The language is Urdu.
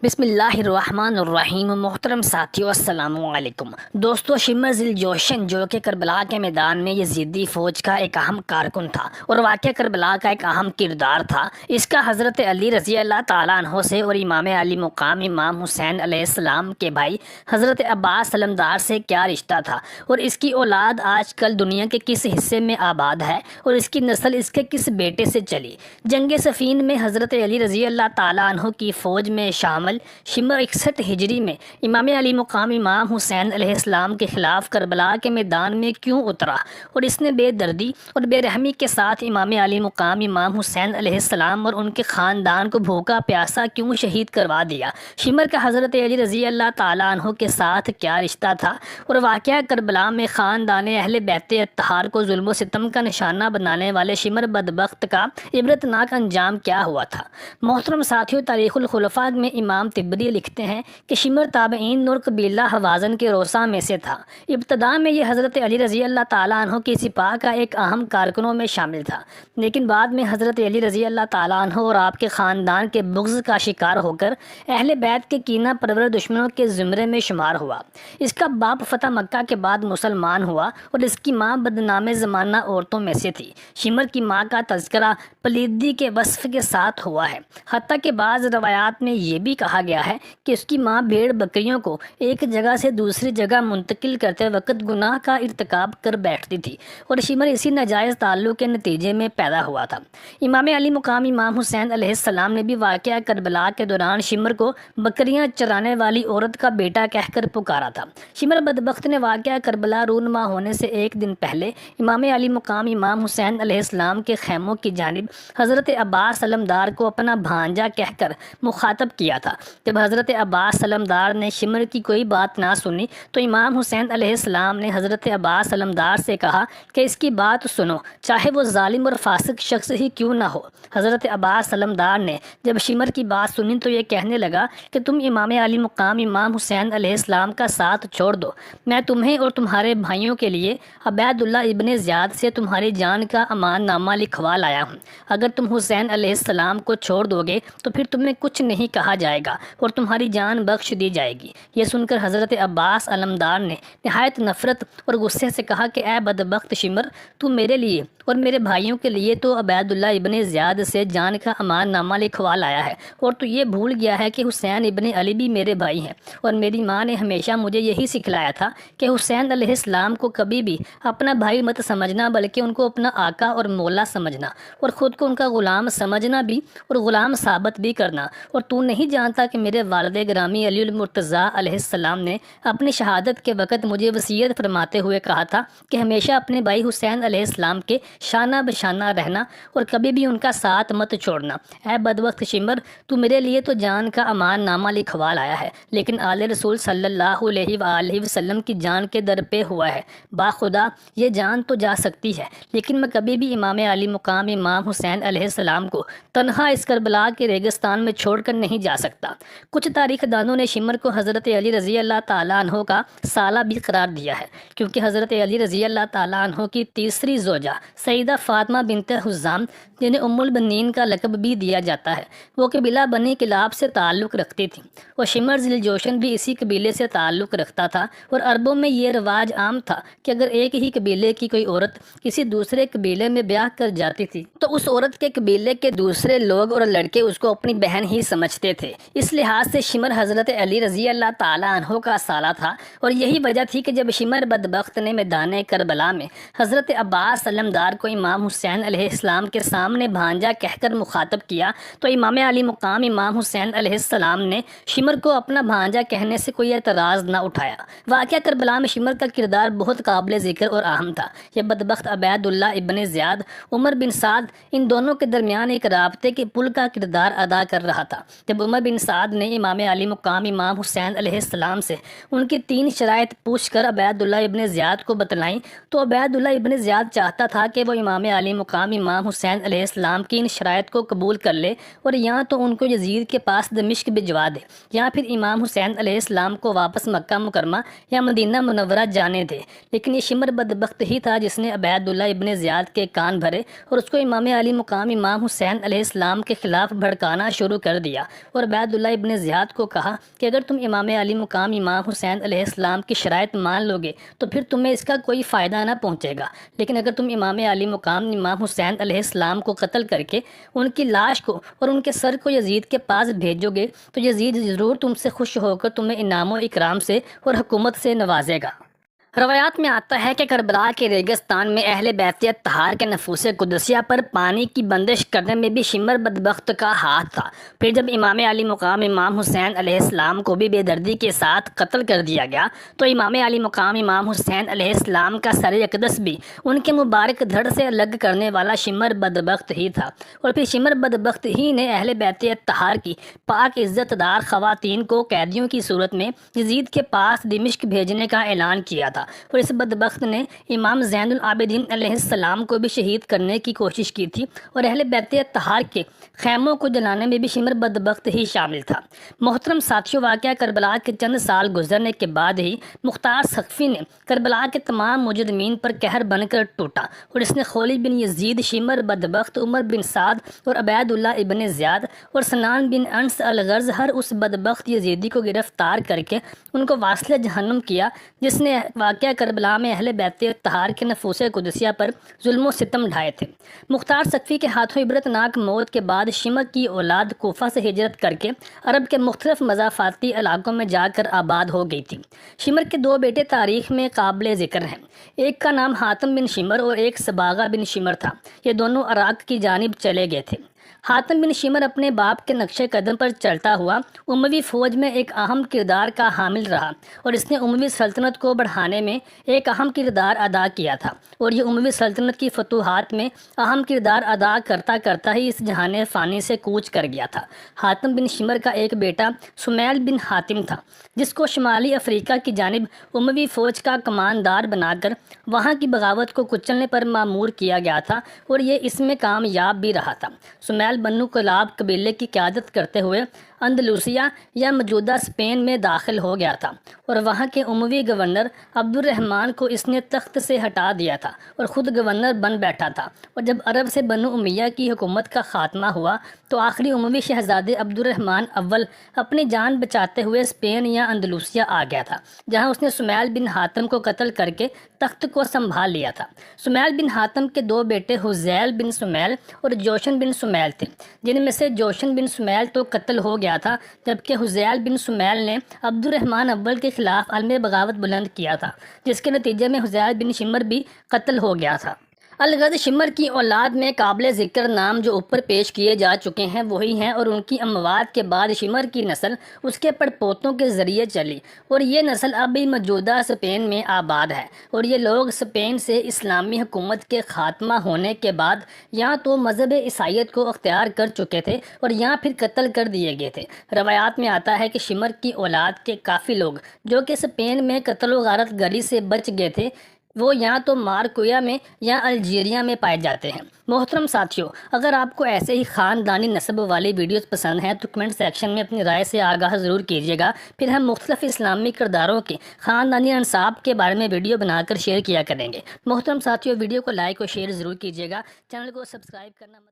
بسم اللہ الرحمن الرحیم۔ محترم ساتھیو، السلام علیکم۔ دوستو، شمر ذی الجوشن جو کہ کربلا کے میدان میں یزیدی فوج کا ایک اہم کارکن تھا اور واقعہ کربلا کا ایک اہم کردار تھا، اس کا حضرت علی رضی اللہ تعالیٰ عنہ سے اور امام علی مقام امام حسین علیہ السلام کے بھائی حضرت عباس علمدار سے کیا رشتہ تھا، اور اس کی اولاد آج کل دنیا کے کس حصے میں آباد ہے، اور اس کی نسل اس کے کس بیٹے سے چلی۔ جنگ صفین میں حضرت علی رضی اللہ تعالیٰ عنہ کی فوج میں شامل شمر 61 ہجری میں امام علی مقام امام حسین علیہ السلام کے خلاف کربلا کے میدان میں کیوں اترا، اور اس نے بے دردی اور بے رحمی کے ساتھ امام علی مقام امام حسین علیہ السلام اور ان کے خاندان کو بھوکا پیاسا کیوں شہید کروا دیا۔ شمر کا حضرت علی رضی اللہ تعالیٰ عنہ کے ساتھ کیا رشتہ تھا، اور واقعہ کربلا میں خاندان اہل بیت اطہار کو ظلم و ستم کا نشانہ بنانے والے شمر بدبخت کا عبرتناک انجام کیا ہوا تھا۔ محترم ساتھیو، تاریخ الخلفاء میں امام تبری لکھتے ہیں کہ شمر تابعین نور قبیلہ حوازن کے روسا میں سے تھا۔ ابتدا میں یہ حضرت علی رضی اللہ تعالیٰ عنہ کی سپاہ کا ایک اہم کارکنوں میں شامل تھا، لیکن بعد میں حضرت علی رضی اللہ تعالیٰ عنہ اور آپ کے خاندان کے بغض کا شکار ہو کر اہل بیت کے کینہ پرور دشمنوں کے زمرے میں شمار ہوا۔ اس کا باپ فتح مکہ کے بعد مسلمان ہوا اور اس کی ماں بدنام زمانہ عورتوں میں سے تھی۔ شمر کی ماں کا تذکرہ پلیدی کے وصف کے ساتھ ہوا ہے، حتیٰ کہ بعض روایات میں یہ بھی کہا گیا ہے کہ اس کی ماں بھیڑ بکریوں کو ایک جگہ سے دوسری جگہ منتقل کرتے وقت گناہ کا ارتکاب کر بیٹھتی تھی، اور شمر اسی ناجائز تعلق کے نتیجے میں پیدا ہوا تھا۔ امام علی مقام امام حسین علیہ السلام نے بھی واقعہ کربلا کے دوران شمر کو بکریاں چرانے والی عورت کا بیٹا کہہ کر پکارا تھا۔ شمر بدبخت نے واقعہ کربلا رونما ہونے سے ایک دن پہلے امام علی مقام امام حسین علیہ السلام کے خیموں کی جانب حضرت عباس علمدار کو اپنا بھانجا کہہ کر مخاطب کیا تھا۔ جب حضرت عباس علمدار نے شمر کی کوئی بات نہ سنی تو امام حسین علیہ السلام نے حضرت عباس علمدار سے کہا کہ اس کی بات سنو، چاہے وہ ظالم اور فاسق شخص ہی کیوں نہ ہو۔ حضرت عباس علمدار نے جب شمر کی بات سنی تو یہ کہنے لگا کہ تم امام علی مقام امام حسین علیہ السلام کا ساتھ چھوڑ دو، میں تمہیں اور تمہارے بھائیوں کے لیے عبید اللہ ابن زیاد سے تمہاری جان کا امان نامہ لکھوا لایا ہوں۔ اگر تم حسین علیہ السلام کو چھوڑ دو گے تو پھر تمہیں کچھ نہیں کہا جائے گا اور تمہاری جان بخش دی جائے گی۔ یہ سن کر حضرت عباس علمدار نے نہایت نفرت اور غصے سے کہا کہ اے بدبخت شمر، تو میرے لیے اور میرے بھائیوں کے لیے تو عبید اللہ ابن زیاد سے جان کا امان نامہ لکھوا لایا ہے، اور تو یہ بھول گیا ہے کہ حسین ابن علی بھی میرے بھائی ہیں، اور میری ماں نے ہمیشہ مجھے یہی سکھلایا تھا کہ حسین علیہ السلام کو کبھی بھی اپنا بھائی مت سمجھنا بلکہ ان کو اپنا آقا اور مولا سمجھنا، اور خود کو ان کا غلام سمجھنا بھی اور غلام ثابت بھی کرنا۔ اور تو نہیں جانتا کہ میرے والد گرامی علی المرتضیٰ علیہ السلام نے اپنی شہادت کے وقت مجھے وصیت فرماتے ہوئے کہا تھا کہ ہمیشہ اپنے بھائی حسین علیہ السلام کے شانہ بشانہ رہنا اور کبھی بھی ان کا ساتھ مت چھوڑنا۔ اے بدبخت شمر، تو میرے لیے تو جان کا امان نامہ لکھوا لایا ہے، لیکن آل رسول صلی اللہ علیہ وآلہ وسلم کی جان کے در پہ ہوا ہے۔ باخدا یہ جان تو جا سکتی ہے، لیکن میں کبھی بھی امام علی مقام امام حسین علیہ السلام کو تنہا اس کربلا کے ریگستان میں چھوڑ کر نہیں جا سکتا۔ کچھ تاریخ دانوں نے شمر کو حضرت علی رضی اللہ تعالیٰ عنہ کا سالہ بھی قرار دیا ہے، کیونکہ حضرت علی رضی اللہ تعالیٰ عنہ کی تیسری زوجہ سیدہ فاطمہ بنت حزام، جنہیں ام البنین کا لقب بھی دیا جاتا ہے، وہ قبیلہ بنی کلاب سے تعلق رکھتی تھیں، اور شمر ذی الجوشن بھی اسی قبیلے سے تعلق رکھتا تھا۔ اور عربوں میں یہ رواج عام تھا کہ اگر ایک ہی قبیلے کی کوئی عورت کسی دوسرے قبیلے میں بیاہ کر جاتی تھی تو اس عورت کے قبیلے کے دوسرے لوگ اور لڑکے اس کو اپنی بہن ہی سمجھتے تھے۔ اس لحاظ سے شمر حضرت علی رضی اللہ تعالیٰ عنہ کا سالہ تھا، اور یہی وجہ تھی کہ جب شمر بدبخت نے میدان کربلا میں حضرت عباس علمدار کو امام حسین علیہ السلام کے سامنے بھانجا کہہ کر مخاطب کیا تو امام علی مقام امام حسین علیہ السلام نے شمر کو اپنا بھانجا کہنے سے کوئی اعتراض نہ اٹھایا۔ واقعہ کربلا میں شمر کا کردار بہت قابل ذکر اور اہم تھا۔ یہ بدبخت عبید اللہ ابن زیاد، عمر بن سعد، ان دونوں کے درمیان ایک رابطے کے پل کا کردار ادا کر رہا تھا۔ جب عمر بن سعد نے امام علی مقام امام حسین علیہ السلام سے ان کی 3 شرائط پوچھ کر عبید اللہ ابن زیاد کو بتلائیں تو عبید اللہ ابن زیاد چاہتا تھا کہ وہ امام علی مقام امام حسین علیہ السلام کی ان شرائط کو قبول کر لے، اور یہاں تو ان کو یزید کے پاس دمشق بھجوا دے، یا پھر امام حسین علیہ السلام کو واپس مکہ مکرمہ یا مدینہ منورہ جانے دے۔ لیکن یہ شمر بدبخت ہی تھا جس نے عبید اللہ ابن زیاد کے کان بھرے اور اس کو امام علی مقام امام حسین علیہ السلام کے خلاف بھڑکانا شروع کر دیا، اور عبید عبید اللہ ابن زیاد کو کہا کہ اگر تم امام علی مقام امام حسین علیہ السلام کی شرائط مان لو گے تو پھر تمہیں اس کا کوئی فائدہ نہ پہنچے گا، لیکن اگر تم امام علی مقام امام حسین علیہ السلام کو قتل کر کے ان کی لاش کو اور ان کے سر کو یزید کے پاس بھیجو گے تو یزید ضرور تم سے خوش ہو کر تمہیں انعام و اکرام سے اور حکومت سے نوازے گا۔ روایات میں آتا ہے کہ کربلا کے ریگستان میں اہل بیت اطہار کے نفوس قدسیہ پر پانی کی بندش کرنے میں بھی شمر بدبخت کا ہاتھ تھا۔ پھر جب امام علی مقام امام حسین علیہ السلام کو بھی بے دردی کے ساتھ قتل کر دیا گیا تو امام علی مقام امام حسین علیہ السلام کا سر اقدس بھی ان کے مبارک دھڑ سے الگ کرنے والا شمر بدبخت ہی تھا، اور پھر شمر بدبخت ہی نے اہل بیت اطہار کی پاک عزت دار خواتین کو قیدیوں کی صورت میں یزید کے پاس دمشق بھیجنے کا اعلان کیا تھا، اور اس بدبخت نے امام زین العابدین علیہ السلام کو بھی شہید کرنے کی کوشش کی تھی، اور اہل بیت اطہار کے خیموں کو جلانے میں بھی شمر بدبخت ہی شامل تھا۔ محترم ساتھیو، واقعہ کربلا کے چند سال گزرنے کے بعد ہی مختار سقفی نے کربلا کے تمام مجرمین پر قہر بن کر ٹوٹا، اور اس نے خولی بن یزید، شمر بدبخت، عمر بن سعد اور عبید اللہ ابن زیاد اور سنان بن انس الغرض ہر اس بدبخت یزیدی کو گرفتار کر کے ان کو واصل جہنم کیا جس نے واقعہ کربلا میں اہل بیت اطہار کے نفوس قدسیہ پر ظلم و ستم ڈھائے تھے۔ مختار سقفی کے ہاتھوں عبرتناک موت کے بعد شمر کی اولاد کوفہ سے ہجرت کر کے عرب کے مختلف مضافاتی علاقوں میں جا کر آباد ہو گئی تھی۔ شمر کے دو بیٹے تاریخ میں قابل ذکر ہیں، ایک کا نام حاتم بن شمر اور ایک صباغہ بن شمر تھا۔ یہ دونوں عراق کی جانب چلے گئے تھے۔ حاتم بن شمر اپنے باپ کے نقش قدم پر چلتا ہوا اموی فوج میں ایک اہم کردار کا حامل رہا، اور اس نے اموی سلطنت کو بڑھانے میں ایک اہم کردار ادا کیا تھا، اور یہ اموی سلطنت کی فتوحات میں اہم کردار ادا کرتا کرتا ہی اس جہان فانی سے کوچ کر گیا تھا۔ حاتم بن شمر کا ایک بیٹا سمیل بن حاتم تھا، جس کو شمالی افریقہ کی جانب اموی فوج کا کماندار بنا کر وہاں کی بغاوت کو کچلنے پر مامور کیا گیا تھا، اور یہ اس میں کامیاب بھی رہا تھا۔ سمیل بنو کلاب قبیلے کی قیادت کرتے ہوئے اندلوسیہ یا موجودہ اسپین میں داخل ہو گیا تھا، اور وہاں کے اموی گورنر عبد الرحمن کو اس نے تخت سے ہٹا دیا تھا اور خود گورنر بن بیٹھا تھا، اور جب عرب سے بنو امیہ کی حکومت کا خاتمہ ہوا تو آخری اموی شہزادے عبد الرحمن اول اپنی جان بچاتے ہوئے اسپین یا اندلوسیہ آ گیا تھا، جہاں اس نے سمیل بن حاتم کو قتل کر کے تخت کو سنبھال لیا تھا۔ سمیل بن حاتم کے دو بیٹے حذیل بن سمیل اور جوشن بن سمیل تھے، جن میں سے جوشن بن سمیل تو قتل ہو گیا تھا، جبکہ حذیل بن سمیل نے عبد الرحمن اول کے خلاف عالم بغاوت بلند کیا تھا، جس کے نتیجے میں حذیل بن شمر بھی قتل ہو گیا تھا۔ الغرض شمر کی اولاد میں قابل ذکر نام جو اوپر پیش کیے جا چکے ہیں وہی ہیں، اور ان کی اموات کے بعد شمر کی نسل اس کے پڑپوتوں کے ذریعے چلی، اور یہ نسل اب بھی موجودہ اسپین میں آباد ہے، اور یہ لوگ اسپین سے اسلامی حکومت کے خاتمہ ہونے کے بعد یہاں تو مذہب عیسائیت کو اختیار کر چکے تھے اور یہاں پھر قتل کر دیے گئے تھے۔ روایات میں آتا ہے کہ شمر کی اولاد کے کافی لوگ جو کہ اسپین میں قتل و غارت گری سے بچ گئے تھے وہ یا تو مارکویا میں یا الجیریا میں پائے جاتے ہیں۔ محترم ساتھیوں، اگر آپ کو ایسے ہی خاندانی نسب والی ویڈیوز پسند ہیں تو کمنٹ سیکشن میں اپنی رائے سے آگاہ ضرور کیجیے گا، پھر ہم مختلف اسلامی کرداروں کے خاندانی انصاب کے بارے میں ویڈیو بنا کر شیئر کیا کریں گے۔ محترم ساتھیوں، ویڈیو کو لائک اور شیئر ضرور کیجیے گا، چینل کو سبسکرائب کرنا مت